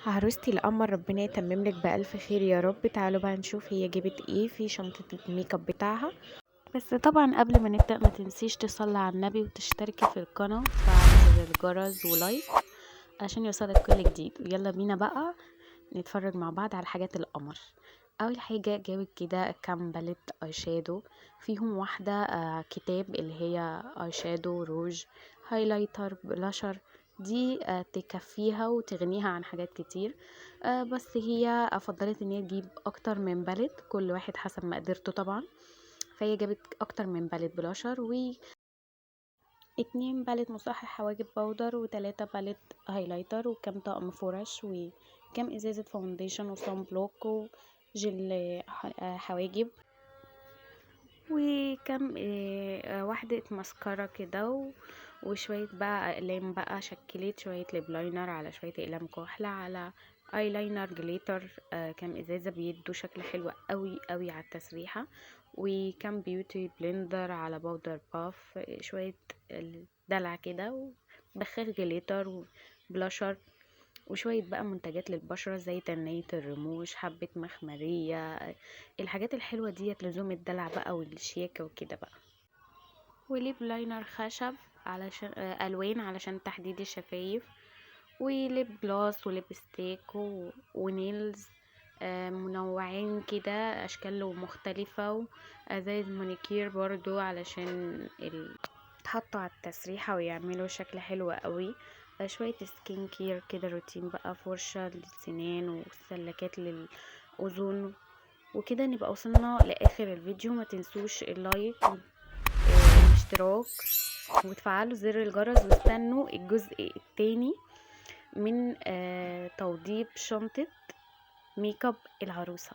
عروستي القمر ربنا يتمم لك بألف خير يا رب. تعالوا بقى نشوف هي جابت ايه في شنطة الميك اب بتاعها. بس طبعا قبل ما نبدأ ما تنسيش تصلي على النبي وتشتركي في القناة وتفعلي زر الجرس ولايك عشان يوصلك كل جديد. ويلا بينا بقى نتفرج مع بعض على حاجات القمر. اول حاجة جابت كده كام باليت اي شادو، فيهم واحدة كتاب اللي هي اي شادو، روج، هايلايتر، بلاشر. دي تكفيها وتغنيها عن حاجات كتير. بس هي فضلت ان هي تجيب اكتر من باليت، كل واحد حسب مقدرته طبعا. فهي جابت اكتر من باليت بلاشر، و2 باليت مصحح حواجب باودر، و3 باليت هايلايتر، وكم طقم فرش، وكم ازازة فاونديشن وصن بلوك وجل حواجب، وكم واحدة ماسكارا كده وشوية بقى اقلام، بقى شكلت شوية ليب لاينر على شوية اقلام كحلة على ايلاينر جليتر. كم ازازة بيدوا شكل حلو قوي قوي على التسريحة، وكم بيوتي بلندر على باودر باف، شوية دلع كده، وبخاخ جليتر وبلاشر، وشوية بقى منتجات للبشرة زي تنية الرموش، حبة مخمرية، الحاجات الحلوة ديت لزوم الدلع بقى والشياكة وكده بقى. وليب لاينر خشب علشان ألوان علشان تحديد الشفايف، وليب جلاس وليب ستيك ونيلز منوعين كده أشكال مختلفة، وأزايز مونيكير برضو علشان يتحطوا على التسريحة ويعملوا شكل حلو قوي. شوية سكين كير كده روتين بقى، فرشة للسنان وسلكات للأذن. وكده نبقى وصلنا لآخر الفيديو. ما تنسوش اللايك والاشتراك وتفعلوا زر الجرس، واستنوا الجزء التاني من توضيب شنطة ميك اب العروسة.